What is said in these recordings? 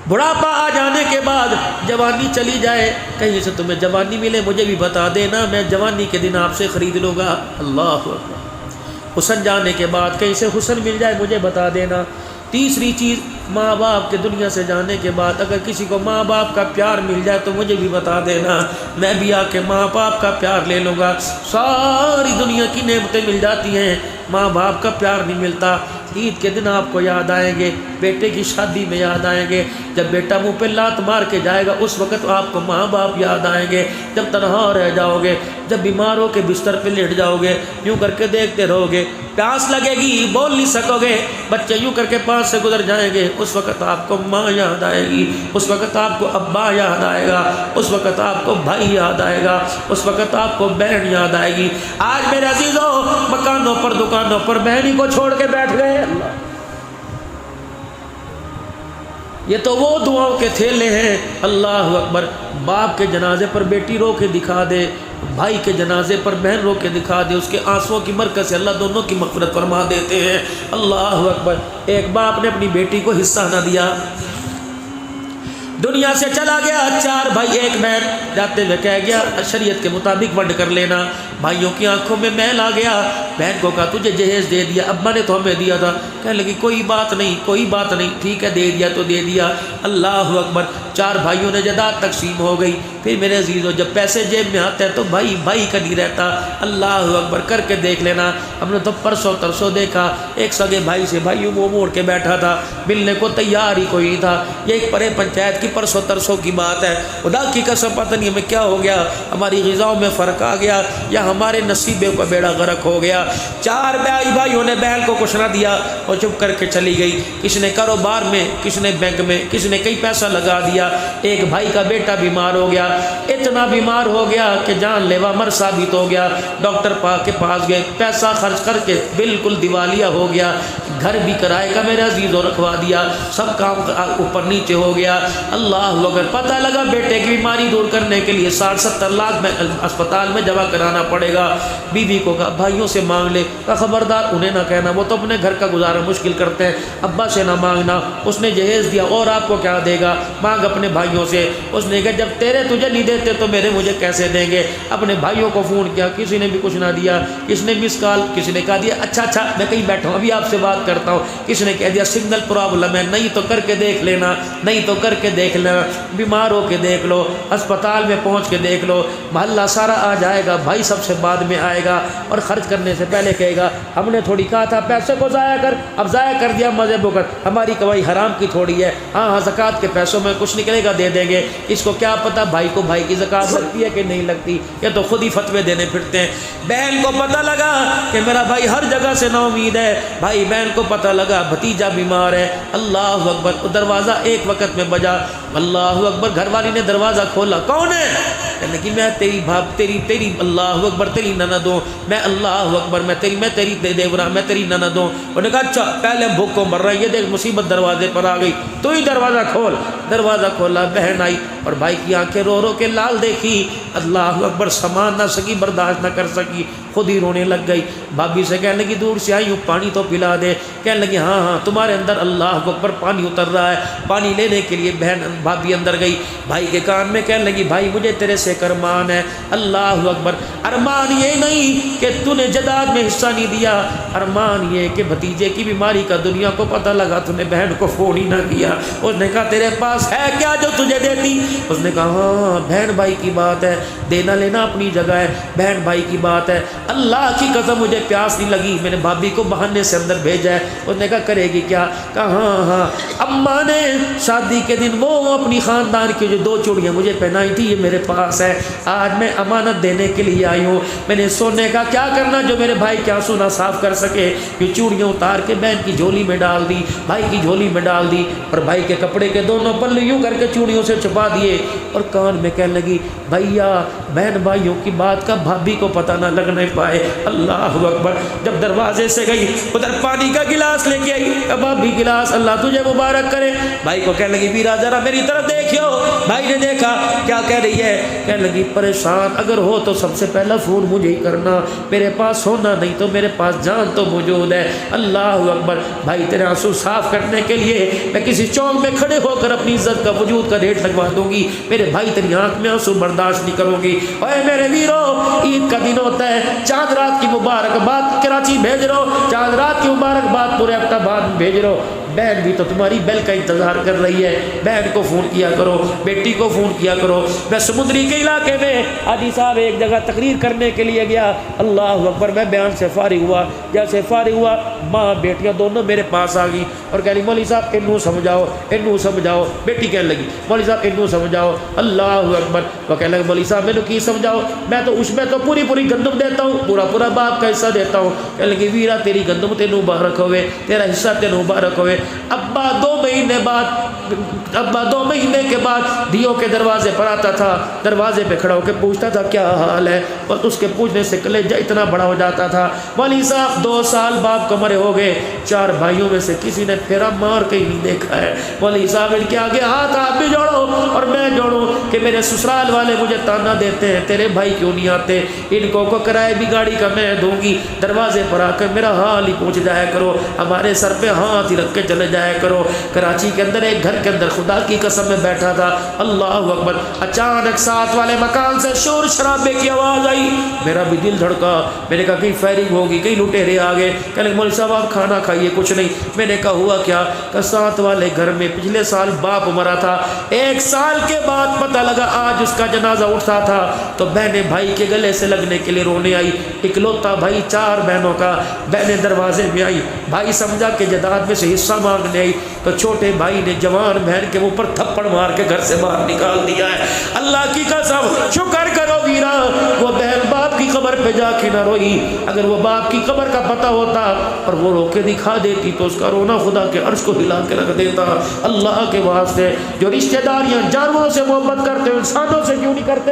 بڑھاپا آ جانے کے بعد جوانی چلی جائے، کہیں سے تمہیں جوانی ملے مجھے بھی بتا دینا، میں جوانی کے دن آپ سے خرید لوں گا۔ اللہ اکبر۔ حسن جانے کے بعد کہیں سے حسن مل جائے مجھے بتا دینا۔ تیسری چیز، ماں باپ کے دنیا سے جانے کے بعد اگر کسی کو ماں باپ کا پیار مل جائے تو مجھے بھی بتا دینا، میں بھی آ کے ماں باپ کا پیار لے لوں گا۔ ساری دنیا کی نعمتیں مل جاتی ہیں، ماں باپ کا پیار نہیں ملتا۔ عید کے دن آپ کو یاد آئیں گے، بیٹے کی شادی میں یاد آئیں گے، جب بیٹا منہ پہ لات مار کے جائے گا اس وقت آپ کو ماں باپ یاد آئیں گے، جب تنہا رہ جاؤ گے، جب بیمار ہو کے بستر پہ لیٹ جاؤ گے، یوں کر کے دیکھتے رہو گے، پیاس لگے گی بول نہیں سکو گے، بچے یوں کر کے پاس سے گزر جائیں گے، اس وقت آپ کو ماں یاد آئے گی، اس وقت آپ کو ابا یاد آئے گا، اس وقت آپ کو بھائی یاد آئے گا، اس وقت آپ کو بہن یاد آئے گی۔ آج میرے عزیزوں مکانوں پر دکانوں پر بہنی کو چھوڑ کے بیٹھ گئے۔ اللہ، یہ تو وہ دعاؤں کے تھیلے ہیں۔ اللہ اکبر۔ باپ کے جنازے پر بیٹی رو کے دکھا دے، بھائی کے جنازے پر بہن رو کے دکھا دے، اس کے آنسوؤں کی برکت سے اللہ دونوں کی مغفرت فرما دیتے ہیں۔ اللہ اکبر۔ ایک باپ نے اپنی بیٹی کو حصہ نہ دیا، دنیا سے چلا گیا، 4 بھائی 1 بہن، جاتے ہوئے کہہ گیا شریعت کے مطابق ونڈ کر لینا۔ بھائیوں کی آنکھوں میں میل آ گیا، بہن کو کہا تجھے جہیز دے دیا، ابا نے تو ہمیں دیا تھا، کہنے لگی کوئی بات نہیں کوئی بات نہیں، ٹھیک ہے دے دیا تو دے دیا۔ اللہ اکبر۔ 4 بھائیوں نے جائیداد تقسیم ہو گئی۔ پھر میرے عزیزوں جب پیسے جیب میں آتے ہیں تو بھائی بھائی کا نہیں رہتا۔ اللہ اکبر۔ کر کے دیکھ لینا، ہم نے تو پرسوں ترسوں دیکھا ایک سگے بھائی سے بھائیوں منہ موڑ کے بیٹھا تھا، ملنے کو تیار ہی کوئی نہیں تھا۔ یہ ایک پرے پنچایت کی پرسوں ترسوں کی بات ہے، خدا کی قسم پتہ نہیں ہمیں کیا ہو گیا، ہماری غذاؤں میں فرق آ گیا یا ہمارے نصیبے کا بیڑا غرق ہو گیا۔ 4 بھائیوں نے بہن کو کچھ نہ دیا اور چپ کر کے چلی گئی، کسی نے کاروبار میں، کسی نے بینک میں، کسی نے کئی پیسہ لگا دیا۔ ایک بھائی کا بیٹا بیمار ہو گیا، اتنا بیمار ہو گیا کہ جان لیوا مر ثابت ہو گیا، ڈاکٹر پاک کے پاس گئے، پیسہ خرچ کر کے بالکل دیوالیہ ہو گیا، گھر بھی کرائے کا میرے عزیزوں رکھوا دیا، سب کام اوپر نیچے ہو گیا۔ اللہ اگر پتہ لگا بیٹے کی بیماری دور کرنے کے لیے 60-70 لاکھ میں اسپتال میں جمع کرانا پڑے گا۔ بیوی کو کہا بھائیوں سے مانگ لے، کہا خبردار انہیں نہ کہنا، وہ تو اپنے گھر کا گزارا مشکل کرتے ہیں، ابا سے نہ مانگنا۔ اس نے جہیز دیا اور آپ کو کیا دے گا، مانگ اپنے بھائیوں سے۔ اس نے کہا جب تیرے تجھے نہیں دیتے تو میرے مجھے کیسے دیں گے۔ اپنے بھائیوں کو فون کیا، کسی نے بھی کچھ نہ دیا، کسی نے مس کال، کسی نے کہا دیا اچھا میں کہیں بیٹھا ہوں ابھی آپ سے بات کرتا ہوں، کسی نے کہہ دیا سگنل پرابلم ہے، نہیں تو کر کے دیکھ لینا، نہیں تو کر کے دیکھ لینا، بیمار ہو کے دیکھ لو، اسپتال میں پہنچ کے دیکھ لو، محلہ سارا آ جائے گا، بھائی سب سے بعد میں آئے گا اور خرچ کرنے سے پہلے کہے گا ہم نے تھوڑی کہا تھا پیسے کو ضائع کر، اب ضائع کر دیا مزے بکر، ہماری کمائی حرام کی تھوڑی ہے، ہاں زکوٰۃ کے پیسوں میں کچھ نکلے گا دے دیں گے۔ اس کو کیا پتہ بھائی کو بھائی کی زکوٰۃ لگتی ہے کہ نہیں لگتی، یہ تو خود ہی فتوے دینے پھرتے ہیں۔ بہن کو پتہ لگا کہ میرا بھائی ہر جگہ سے نا امید ہے، بھائی بہن کو پتہ لگا بھتیجا بیمار ہے۔ اللہ اکبر۔ دروازہ ایک وقت میں بجا، اللہ اکبر۔ گھر والی نے دروازہ کھولا، کون ہے؟ کہنے کہ میں تیری بھاب تیری اللہ اکبر تیری نند ہوں، میں اللہ اکبر میں تیری دیورا، میں تیری نند ہوں۔ انہوں نے کہا اچھا پہلے بھوک کو مر رہا ہے، یہ دیکھ مصیبت دروازے پر آ گئی، تو ہی دروازہ کھول۔ دروازہ کھولا، بہن آئی اور بھائی کی آنکھیں رو رو کے لال دیکھی، اللہ اکبر سامان نہ سکی، برداشت نہ کر سکی، خود ہی رونے لگ گئی۔ بھابھی سے کہنے لگی دور سے آئی ہوں پانی تو پلا دے، کہنے لگی ہاں تمہارے اندر اللہ اکبر پانی اتر رہا ہے۔ پانی لینے کے لیے بھابھی اندر گئی، بھائی کے کان میں کہنے لگی بھائی مجھے تیرے سے ایک ارمان ہے۔ اللہ اکبر۔ ارمان یہ نہیں کہ تو نے جائیداد میں حصہ نہیں دیا، ارمان یہ کہ بھتیجے کی بیماری کا دنیا کو پتہ لگا، تو نے بہن کو فون ہی نہ کیا۔ اس نے کہا تیرے پاس ہے کیا جو تجھے دیتی؟ اس نے کہا ہاں بہن بھائی کی بات ہے، دینا لینا اپنی جگہ ہے، بہن بھائی کی بات ہے، اللہ کی قسم مجھے پیاس نہیں لگی، میں نے بھابھی کو بہانے سے اندر بھیجا ہے۔ اس نے کہا کرے گی کیا؟ کہا ہاں اماں نے شادی کے دن وہ اپنی خاندان کی جو 2 چوڑیاں مجھے پہنائی تھی یہ میرے پاس ہے، آج میں امانت دینے کے لیے آئی ہوں۔ میں نے سونے کا کیا کرنا جو میرے بھائی کے آنسو نہ صاف کر سکے، یہ چوڑیاں اتار کے بہن کی جھولی میں ڈال دی، بھائی کی جھولی میں ڈال دی، اور بھائی کے کپڑے کے دونوں پلے یوں کر کے چوڑیوں سے چھپا دیے، اور کان میں کہنے لگی بھیا بہن بھائیوں کی بات کا بھابھی کو پتہ نہ لگنے پائے. اللہ اکبر. جب دروازے سے گئی ادھر پانی کا گلاس لے کے آئی, اب بھی گلاس, اللہ تجھے مبارک کرے. بھائی کو کہنے لگی ویرا ذرا میری طرف دیکھو. بھائی نے دیکھا, کیا کہہ رہی ہے؟ کہنے لگی پریشان اگر ہو تو سب سے پہلا فون مجھے ہی کرنا, میرے پاس ہونا نہیں تو میرے پاس جان تو موجود ہے. اللہ اکبر. بھائی تیرے آنسو صاف کرنے کے لیے میں کسی چوک میں کھڑے ہو کر اپنی عزت کا وجود کا ریٹ لگوا دوں گی. میرے بھائی تیری آنکھ میں آنسو برداشت نہیں کروں گی. اے میرے ویرو, عید کا دن ہوتا ہے, چاند رات کی مبارکباد کراچی بھیج رہو, چاند رات کی مبارکباد پورے ایبٹ آباد بھیج رہو. بہن بھی تو تمہاری بیل کا انتظار کر رہی ہے, بہن کو فون کیا کرو, بیٹی کو فون کیا کرو. میں سمندری کے علاقے میں حاجی صاحب ایک جگہ تقریر کرنے کے لیے گیا. اللہ اکبر. میں بیان سے فارغ ہوا, جیسے فارغ ہوا ماں بیٹیاں دونوں میرے پاس آ گئی اور کہہ رہی مولوی صاحب انہوں سمجھاؤ, انہوں سمجھاؤ. بیٹی کہنے لگی مولوی صاحب انہوں سمجھاؤ. اللہ اکبر. وہ کہنے لگے مولوی صاحب مینوں کی سمجھاؤ, میں تو اس میں تو پوری گندم دیتا ہوں, پورا باپ کا حصہ دیتا ہوں. کہنے لگی ویرا تیری گندم تینوں مبارک ہوئے, تیرا حصہ تینوں مبارک ہوئے. ابا 2 مہینے کے بعد دیو کے دروازے پر آتا تھا, دروازے پہ کھڑا ہو کے پوچھتا تھا کیا حال ہے, اور اس کے پوچھنے سے کلیجہ اتنا بڑا ہو جاتا تھا. مولوی صاحب 2 سال باپ کو مرے ہو گئے, 4 بھائیوں میں سے کسی نے پھیرا مار کے ہی نہیں دیکھا ہے. مولوی صاحب ان کے آگے ہاتھ آپ بھی جوڑو اور میں جوڑوں کہ میرے سسرال والے مجھے تانا دیتے ہیں تیرے بھائی کیوں نہیں آتے, ان کو کرائے بھی گاڑی کا میں دوں گی, دروازے پر آ کر میرا حال ہی پوچھ جایا کرو, ہمارے سر پہ ہاتھ ہی رکھ کے چلے جایا کرو. کراچی کے اندر ایک گھر کے اندر خدا کی قسم میں بیٹھا تھا. اللہ اکبر. اچانک ساتھ والے مکان سے شور شرابے کی آواز آئی. میرا بھی دل دھڑکا. میں نے کہا کہیں فائرنگ ہوگی, کہیں لٹیرے آ گئے. کہنے مولوی صاحب آپ کھانا کھائیے. کچھ نہیں. میں نے کہا ہوا کیا؟ کہ ساتھ والے گھر میں پچھلے سال باپ مرا تھا, 1 سال کے بعد پتہ لگا آج اس کا جنازہ اٹھتا تھا, تو بہنیں بھائی کے گلے سے لگنے کے لیے رونے آئی. اکلوتا بھائی 4 بہنوں کا. بہنیں دروازے میں آئی, بھائی سمجھا کہ جداد میں سے حصہ مانگنے آئی, تو چھوٹے بھائی نے جوان بہن کے اوپر تھپڑ مار کے گھر سے باہر نکال دیا ہے. اللہ کی قسم شکر کرو ویرا, وہ بہن باپ کی قبر پہ جا کے نہ روئی. اگر وہ باپ کی قبر کا پتہ ہوتا اور وہ رو کے دکھا دیتی تو اس کا رونا خدا کے عرش کو ہلا کے رکھ دیتا. اللہ کے واسطے جو رشتہ داریاں جانوروں سے محبت کرتے ہیں انسانوں سے کیوں نہیں کرتے؟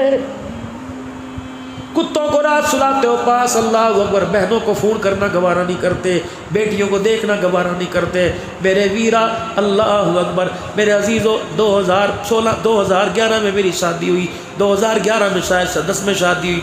کتوں کو رات سلاتے ہو پاس. اللہ اکبر. بہنوں کو فون کرنا گوارا نہیں کرتے, بیٹیوں کو دیکھنا گوارا نہیں کرتے. میرے ویرا اللہ اکبر. میرے عزیزو 2011 میں میری شادی ہوئی, 2011 میں شاید 10 میں شادی ہوئی.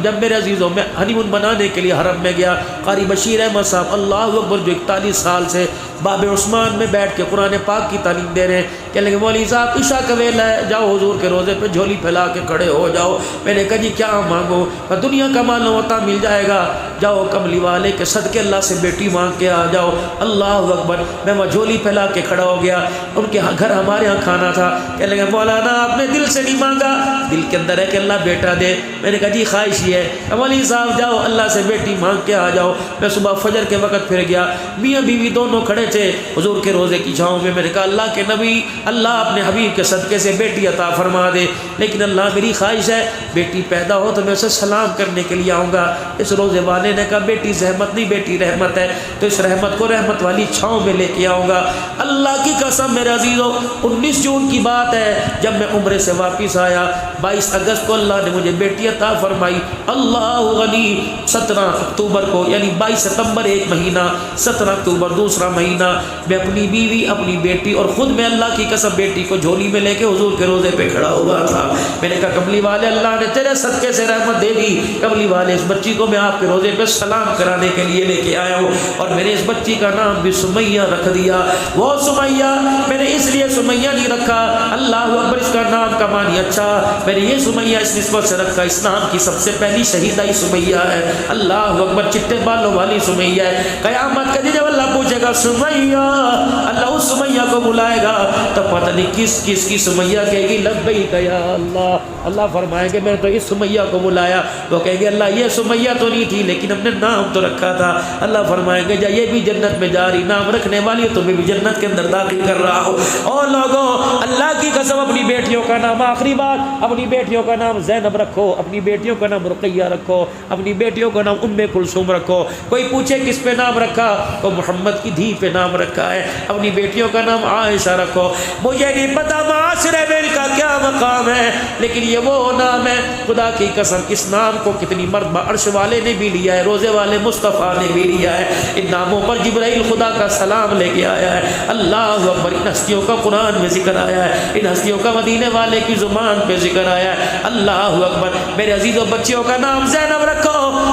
جب میرے عزیزوں میں ہنی مون منانے کے لیے حرم میں گیا, قاری بشیر احمد صاحب اللہ اکبر جو 41 سال سے باب عثمان میں بیٹھ کے قرآن پاک کی تعلیم دے رہے ہیں, کہنے لگے مولوی صاحب عشاء کا ویلا ہے, جاؤ حضور کے روزے پہ جھولی پھیلا کے کھڑے ہو جاؤ. میں نے کہا جی کیا مانگو؟ دنیا کا مال ہوتا مل جائے گا, جاؤ کملی والے کے صدقے اللہ سے بیٹی مانگ کے آ جاؤ. اللہ اکبر. میں وہ جھولی پھیلا کے کھڑا ہو گیا. ان کے گھر ہمارے ہاں کھانا تھا. کہنے لگے مولانا آپ نے دل سے نہیں مانگا, دل کے اندر ہے کہ اللہ بیٹا دے. میں نے کہا جی خواہش یہ ہے. مولوی صاحب جاؤ اللہ سے بیٹی مانگ کے آ جاؤ. میں صبح فجر کے وقت پھر گیا, میاں بیوی دونوں کھڑے تھے حضور کے روزے کی چھاؤں میں. میں نے کہا اللہ کے نبی, اللہ اپنے حبیب کے صدقے سے بیٹی عطا فرما دے, لیکن اللہ میری خواہش ہے بیٹی پیدا ہو تو میں اسے سلام کرنے کے لیے آؤں گا. اس روزے والے نے کہا بیٹی زحمت نہیں, بیٹی رحمت ہے, تو اس رحمت کو رحمت والی چھاؤں میں لے کے آؤں گا. اللہ کی قسم میرے عزیزو 19 جون کی بات ہے, جب میں عمرے سے واپس آیا 22 اگست کو اللہ نے مجھے بیٹی عطا فرمائی. اللہ غنی. 17 اکتوبر کو یعنی 22 ستمبر ایک مہینہ, 17 اکتوبر دوسرا مہینہ, میں اپنی بیوی اپنی بیٹی اور خود میں اللہ کی قسم بیٹی کو جھولی میں لے کے حضور کے روزے پہ کھڑا ہوا تھا. میں نے کہا کملی والے اللہ نے تیرے صدقے سے رحمت دے دی. کملی والے اس بچی کو میں آپ کے روزے پہ سلام کرانے کے لیے لے کے آیا ہوں, اور میں نے اس بچی کا نام بھی سمیہ رکھ دیا. وہ سمیہ میں نے اس لیے سمیہ نہیں رکھا, اللہ اکبر, اس کا نام کا معنی اچھا, میں نے یہ سمیہ اس نسبت سے رکھا اسلام کی سب سے پہلی شہیدہ ہی سمیہ ہے. اللہ اکبر. چٹے بالوں والی سمیہ ہے. قیامت کے دن جب اللہ پوچھے گا سمیہ, اللہ اس سمیہ کو بلائے گا, تب پتہ نہیں کس کس کی سمیہ کہے گی لبیک یا اللہ. اللہ فرمائے گا میں تو اس سمیہ کو بلایا. وہ کہے گی اللہ یہ سمیہ تو نہیں تھی لیکن ہم نے نام تو رکھا تھا. اللہ فرمائے گا جا یہ بھی جنت میں جا رہی, نام رکھنے والی تمہیں بھی جنت کے اندر داخل کر رہا ہو. اور لوگوں اللہ کی قسم اپنی بیٹیوں کا نام، آخری بات، اپنی بیٹیوں کا نام زینب رکھو، اپنی بیٹیوں کا نام رقیہ رکھو، اپنی بیٹیوں کا نام ام کلثوم رکھو۔ کوئی پوچھے کس پہ نام رکھا تو محمد کی دھی پہ نام رکھا ہے۔ اپنی بیٹیوں کا نام عائشہ رکھو۔ مجھے نہیں پتا معاشرے میں ان کا کیا مقام ہے، لیکن یہ وہ نام ہے، خدا کی قسم اس نام کو کتنی مرتبہ عرش والے نے بھی لیا ہے، روزے والے مصطفیٰ نے بھی لیا ہے۔ ان ناموں پر جبرائیل خدا کا سلام لے کے آیا ہے۔ اللہ اکبر، ان ہستیوں کا قرآن میں ذکر آیا ہے، ان ہستیوں کا مدینے والے کی زبان پہ ذکر آیا ہے۔ اللہ اکبر، میرے عزیزوں بچیوں کا نام زینب رکھو۔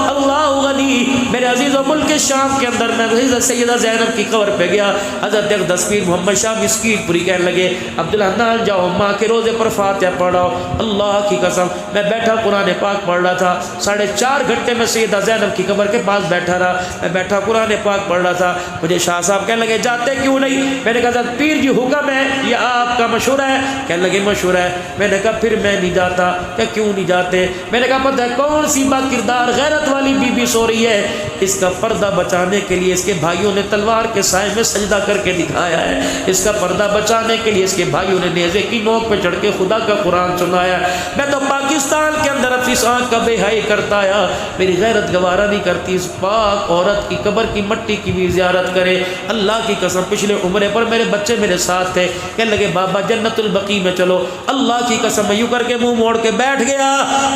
اللہ غنی، میرے عزیزوں ملک شام کے اندر میں حضرت سیدہ زینب کی قبر پہ گیا، حضرت اقدس پیر محمد شاہ مسکین پوری کہنے لگے عبداللہ نال جاؤ ماں کے روزے پر فاتحہ پڑھاؤ۔ اللہ کی قسم میں بیٹھا قرآن پاک پڑھ رہا تھا، 4.5 گھنٹے میں سیدہ زینب کی قبر کے پاس بیٹھا رہا، میں بیٹھا قرآن پاک پڑھ رہا تھا۔ مجھے شاہ صاحب کہنے لگے جاتے کیوں نہیں؟ میں نے کہا حضرت پیر جی حکم ہے، یہ آپ کا مشورہ ہے؟ کہنے لگے مشورہ ہے۔ میں نے کہا پھر میں نہیں جاتا۔ کہ کیوں نہیں جاتے؟ میں نے کہا پتہ ہے کون سی با کردار غیرت والی بی بی سو رہی ہے، اس کا پردہ بچانے کے لیے اس کے بھائیوں نے تلوار کے سائے میں سجدہ کر کے دکھایا ہے، اس کا پردہ بچانے کے لیے اس کے بھائیوں نے نیزے کی نوک پہ چڑھ کے خدا کا قرآن سنایا ہے۔ میں تو پاکستان کے اندر اپنی آنکھ کا بے حیائی کرتا آیا، میری غیرت گوارا نہیں کرتی اس پاک عورت کی قبر کی مٹی کی بھی زیارت کرے۔ اللہ کی قسم پچھلے عمرے پر میرے بچے میرے ساتھ تھے، کہنے لگے بابا جنت البقیع میں چلو۔ اللہ کی قسم میں یوں کر کے منہ موڑ کے بیٹھ گیا۔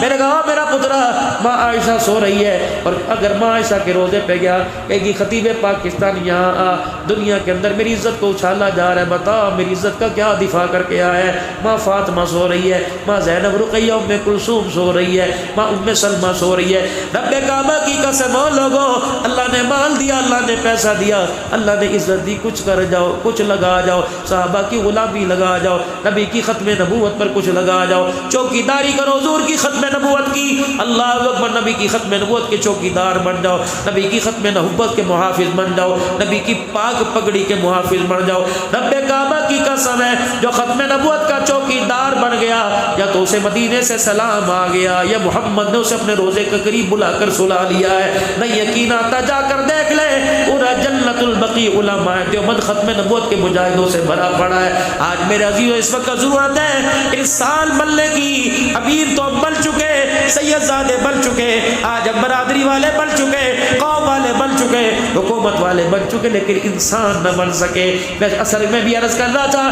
میں نے کہا میرا پترا ماں عائشہ سو رہی ہے، اور اگر ماں عائشہ کے روزے پہ گیا کہ گی خطیب پاکستان یہاں آ، دنیا کے اندر میری عزت کو اچھالا جا رہا ہے، بتا میری عزت کا کیا دفاع کر کے آیا ہے؟ ماں فاطمہ سو رہی ہے، ماں زینب رقیہ ام کلثوم سو رہی ہے، ماں ام سلمہ سو رہی ہے۔ رب کعبہ کی قسم او لوگو، اللہ نے مال دیا، اللہ نے پیسہ دیا، اللہ نے عزت دی، کچھ کر جاؤ، کچھ لگا جاؤ، صحابہ کی غلامی لگا جاؤ، نبی کی ختم نبوت پر کچھ لگا جاؤ، چوکیداری کرو حضور کی ختم نبوت کی، اللہ اکبر، نبی کی ختم نبوت کے چوکیدار بن جاؤ، نبی کی ختم نبوت کے محافظ بن جاؤ، نبی کی پاک پگڑی کے محافظ بن جاؤ۔ رب کعبہ کی قسم ہے جو ختم نبوت کا چوکیدار بن گیا، یا تو اسے مدینے سے سلام آ گیا، یا محمد نے اسے اپنے روزے کے قریب بلا کر سلا لیا ہے۔ نہ یقین آتا جا کر دیکھ لے، پورا جنت البقیع علماء دیوبند ختم نبوت کے مجاہدوں سے بھرا پڑا ہے۔ آج میرے عزیزو اس وقت ضرورت ہے ارسال ملنے کی، امیر تو بن چکے، سید زادے بن چکے، آج اب برادری والے بن چکے، قوم والے بن چکے، حکومت والے بن چکے، لیکن انسان نہ بن سکے۔ میں اصل میں بھی عرض کر رہا تھا،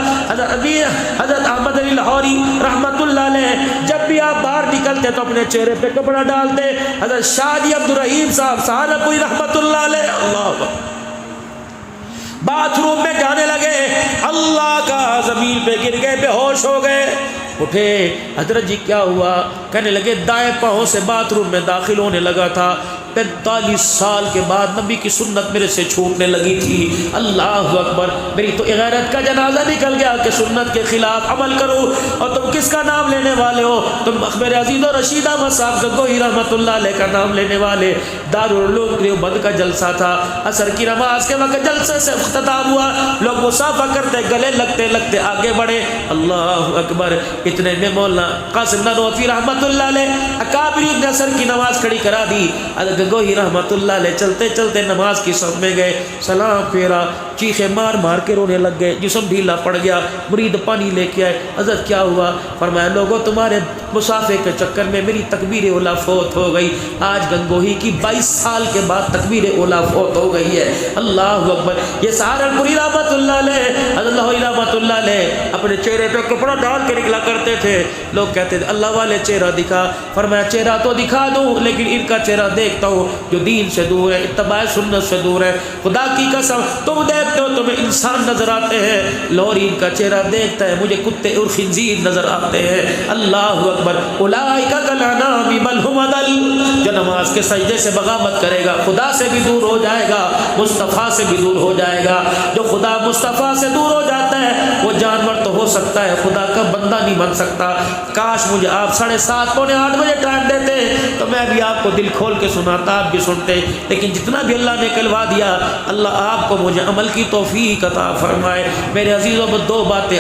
حضرت احمد علی لاہوری رحمت اللہ علیہ جب بھی آپ باہر نکلتے تو اپنے چہرے پہ کپڑا ڈالتے۔ حضرت شاہ جی عبدالرحیم صاحب سہارنپوری رحمت اللہ علیہ، اللہ باتھ روم میں جانے لگے، اللہ کا زمین پہ گر گئے، بے ہوش ہو گئے، اٹھے، حضرت جی کیا ہوا؟ کہنے لگے دائیں پاؤں سے باتھ روم میں داخل ہونے لگا تھا، 45 سال کے بعد نبی کی سنت میرے سے چھوٹنے لگی تھی۔ اللہ اکبر، میری تو غیرت کا جنازہ نکل گیا کہ سنت کے خلاف عمل کرو، اور تم کس کا نام لینے والے ہو؟ تم میرے عزیز و رشید احمد صاحب گنگوہی رحمۃ اللہ علیہ کا نام لینے والے۔ دارالعلوم دیوبند کا جلسہ تھا، عصر کی نماز کے وقت جلسے سے اختتام ہوا، لوگ مصافحہ کرتے، گلے لگتے لگتے آگے بڑھے۔ اللہ اکبر، اتنے میں مولانا قاسم نانوتوی رحمۃ اللہ علیہ اکابری نے عصر کی نماز کھڑی کرا دی۔ گنگوہی رحمت اللہ علیہ چلتے چلتے نماز کی صف میں گئے، سلام پھیرا، چیخے مار مار کے رونے لگ گئے، جسم ڈھیلا پڑ گیا، مرید پانی لے کے آئے۔ حضرت کیا ہوا؟ فرمایا لوگوں تمہارے مسافے کے چکر میں میری تکبیر اولا فوت ہو گئی۔ آج گنگوہی کی 22 سال کے بعد تکبیر اولا فوت ہو گئی ہے۔ اللہ اکبر، یہ سہارنپوری رحمت اللہ علیہ، حضرت رحمت اللہ علیہ اپنے چہرے پہ کپڑا ڈال کے نکلا کرتے تھے۔ لوگ کہتے تھے اللہ والے چہرہ دکھا، فرمایا چہرہ تو دکھا دوں لیکن ان کا چہرہ دیکھتا ہوں جو دین سے دور ہے، اتباع سنت سے دور ہے۔ خدا کی قسم تم دیکھتے ہو تمہیں انسان نظر آتے ہیں، لوری ان کا چہرہ دیکھتا ہے مجھے کتے اور خنزیر نظر آتے ہیں۔ اللہ اکبر، اولئک کالانعام بل ھم اضل، جو نماز کے سجدے سے بغاوت کرے گا خدا سے بھی دور ہو جائے گا، مصطفیٰ سے بھی دور ہو جائے گا۔ جو خدا مصطفیٰ سے دور ہو جاتا ہے وہ جانور تو ہو سکتا ہے، خدا کا بندہ نہیں بن سکتا۔ کاش مجھے آپ 7:30 پونے 8 بجے ٹائم دیتے تو میں بھی آپ کو دل کھول کے سناتا، آپ بھی سنتے، لیکن جتنا بھی اللہ نے کلوا دیا اللہ آپ کو مجھے عمل کی توفیق عطا فرمائے۔ میرے عزیزوں، دو باتیں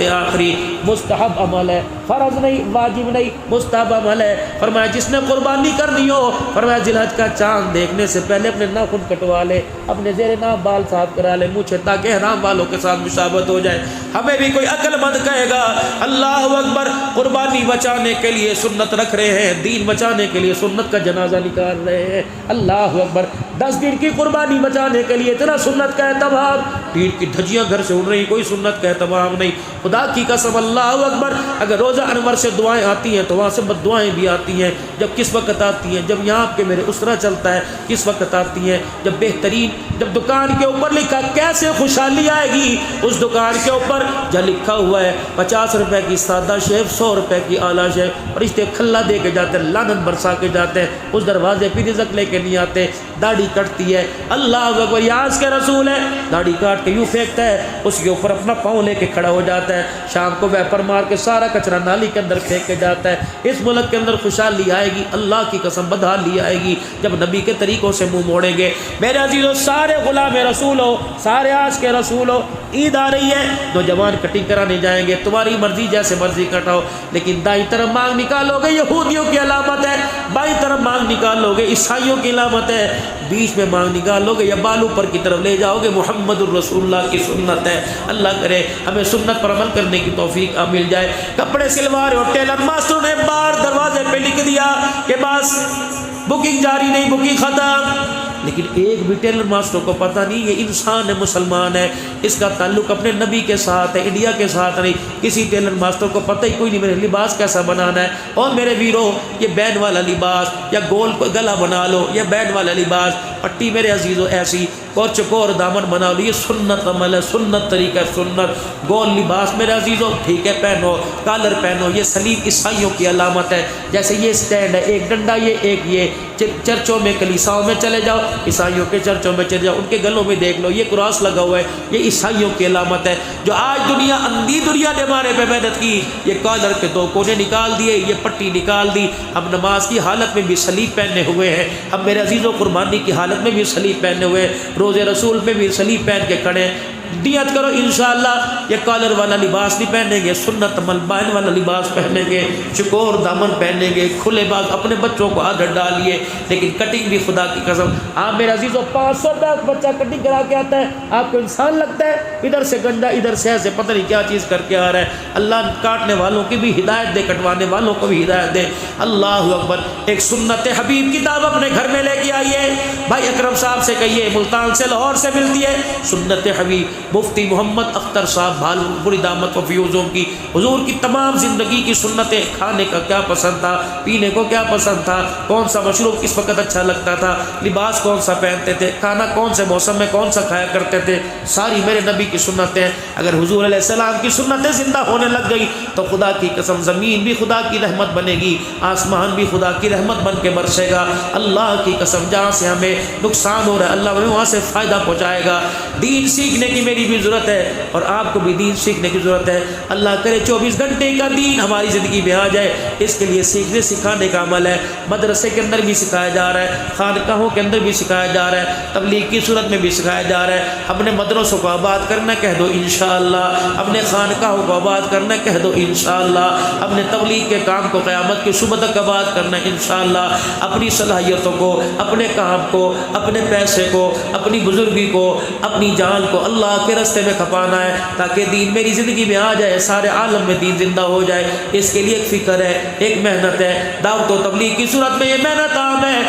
آخری مستحب عمل ہے، فرض نہیں، واجب نہیں، مستحب عمل ہے۔ فرمایا جس نے قربانی کرنی ہو، فرمایا ذی الحج کا چاند دیکھنے سے پہلے اپنے ناخن کٹوا لے، اپنے زیر ناف بال صاف کرا لے، مونچھیں، تاکہ حرام والوں کے ساتھ مشابہت ہو جائے۔ ہمیں بھی کوئی عقل مند کہے گا اللہ اکبر، قربانی بچانے کے لیے سنت رکھ رہے ہیں، دین بچانے کے لیے سنت کا جنازہ نکال رہے ہیں، اللہ اکبر، 10 دن کی قربانی بچانے کے لیے اتنا سنت کا اہتمام، پیٹ کی دھجیاں گھر سے اڑ رہی، کوئی سنت کا اہتمام نہیں۔ خدا کی قسم اللہ اکبر، اگر روزہ انور سے دعائیں آتی ہیں تو وہاں سے بد دعائیں بھی آتی ہیں۔ جب کس وقت آتی ہیں؟ جب یہاں آپ کے میرے اسرا چلتا ہے، کس وقت آتی ہیں؟ جب بہترین، جب دکان کے اوپر لکھا کیسے خوشحالی آئے گی، اس دکان کے اوپر جہاں لکھا ہوا ہے 50 روپے کی سادہ شیف، 100 روپے کی اعلیٰ شیف، اور رشتے کھلا دے کے جاتے ہیں، لعنت برسا کے جاتے ہیں، اس دروازے پہ رزق لے کے نہیں آتے، داڑھی کٹتی ہے، اللہ اکبر، یاس کے رسول ہے، داڑھی کاٹ کے یوں پھینکتا ہے، اس کے اوپر اپنا پاؤں لے کے کھڑا ہو جاتا ہے، شام کو ویپر مار کے سارا کچرا نالی کے اندر پھینک کے جاتا ہے۔ اس ملک کے اندر خوشحالی آئے گی، اللہ کی قسم بدحالی آئے گی جب نبی کے طریقوں سے منہ موڑیں گے۔ میرے عزیزوں، سارے غلام رسول ہو، سارے عاشق رسول ہو، عید آ رہی ہے، نوجوان کٹنگ کرانے جائیں گے، تمہاری مرضی، جیسے مرضی کٹاؤ، لیکن دائیں طرف مانگ نکالو گے یہودیوں کی علامت ہے، بائیں طرف مانگ نکالو گے عیسائیوں کی علامت ہے، بیچ میں مانگ نکالو گے یا بال اوپر کی طرف لے جاؤ گے محمد الرسول اللہ کی سنت ہے۔ اللہ کرے ہمیں سنت پر عمل کرنے کی توفیق مل جائے۔ کپڑے سلوا رہے ہو، ٹیلر ماسٹر نے باہر دروازے پہ لکھ دیا کہ بس بکنگ جاری نہیں، بکنگ ختم، لیکن ایک بھی ٹیلر ماسٹر کو پتہ نہیں یہ انسان ہے، مسلمان ہے، اس کا تعلق اپنے نبی کے ساتھ ہے، انڈیا کے ساتھ نہیں۔ کسی ٹیلر ماسٹر کو پتہ ہی کوئی نہیں میرے لباس کیسا بنانا ہے۔ اور میرے ویرو، یہ بینڈ والا لباس یا گول گلا بنا لو، یہ بینڈ والا لباس، پٹی میرے عزیزو ایسی اور چکور دامن بنا لو، یہ سنت عمل ہے، سنت طریقہ ہے، سنت۔ گول لباس میرے عزیزو ٹھیک ہے پہنو، کالر پہنو، یہ سلیب عیسائیوں کی علامت ہے۔ جیسے یہ سٹینڈ ہے، ایک ڈنڈا، یہ چرچوں میں کلیساؤں میں چلے جاؤ، عیسائیوں کے چرچوں میں چلے جاؤ، ان کے گلوں میں دیکھ لو یہ کراس لگا ہوا ہے، یہ عیسائیوں کی علامت ہے۔ جو آج دنیا اندھی دنیا نے ہمارے پہ محنت کی، یہ کالر کے 2 کونے نکال دیے، یہ پٹی نکال دی، ہم نماز کی حالت میں بھی صلیب پہنے ہوئے ہیں، ہم میرے عزیزوں قربانی کی حالت میں بھی صلیب پہنے ہوئے ہیں، روزے رسول میں بھی صلیب پہن کے کھڑے ہیں۔ نیت کرو انشاءاللہ یہ کالر والا لباس نہیں پہنیں گے، سنت عمل بائن والا لباس پہنیں گے، چکور دامن پہنیں گے، کھلے باز، اپنے بچوں کو عادت ڈالیے، لیکن کٹنگ بھی خدا کی قسم، آپ میرے عزیزوں 500 روپے بچہ کٹنگ کرا کے آتا ہے، آپ کو انسان لگتا ہے؟ ادھر سے گندا، ادھر سے ایسے، پتہ نہیں کیا چیز کر کے آ رہا ہے۔ اللہ کاٹنے والوں کی بھی ہدایت دے، کٹوانے والوں کو بھی ہدایت دے۔ اللہ اکبر، ایک سنت حبیب کتاب اپنے گھر میں لے کے آئیے، بھائی اکرم صاحب سے کہیے، ملتان سے لاہور سے ملتی ہے سنت حبیب، مفتی محمد اختر صاحب بھالپوری دامت و فیوزوں کی، حضور کی تمام زندگی کی سنتیں، کھانے کا کیا پسند تھا، پینے کو کیا پسند تھا، کون سا مشروب کس وقت اچھا لگتا تھا، لباس کون سا پہنتے تھے، کھانا کون سے موسم میں کون سا کھایا کرتے تھے، ساری میرے نبی کی سنتیں۔ اگر حضور علیہ السلام کی سنتیں زندہ ہونے لگ گئی تو خدا کی قسم زمین بھی خدا کی رحمت بنے گی، آسمان بھی خدا کی رحمت بن کے برسے گا۔ اللہ کی قسم جہاں سے ہمیں نقصان ہو رہا ہے اللہ ہمیں وہاں سے فائدہ پہنچائے گا۔ دین سیکھنے کی میری بھی ضرورت ہے اور آپ کو بھی دین سیکھنے کی ضرورت ہے۔ اللہ کرے 24 گھنٹے کا دین ہماری زندگی میں آ جائے، اس کے لیے سیکھنے سکھانے کا عمل ہے۔ مدرسے کے اندر بھی سکھایا جا رہا ہے، خانقاہوں کے اندر بھی سکھایا جا رہا ہے، تبلیغ کی صورت میں بھی سکھایا جا رہا ہے۔ اپنے مدرسوں کو آباد کرنا کہہ دو انشاءاللہ، اپنے خانقاہوں کو آباد کرنا کہہ دو انشاءاللہ، اپنے تبلیغ کے کام کو قیامت کی صبح تک آباد کرنا انشاءاللہ، اپنی صلاحیتوں کو، اپنے کام کو، اپنے پیسے کو، اپنی بزرگی کو، اپنی جان کو اللہ کے راستے میں کھپانا ہے تاکہ دین میری زندگی میں آ جائے، سارے عالم میں دین زندہ ہو جائے۔ اس کے لیے ایک فکر ہے، ایک محنت ہے، دعوت و تبلیغ کی صورت میں یہ محنت عام ہے۔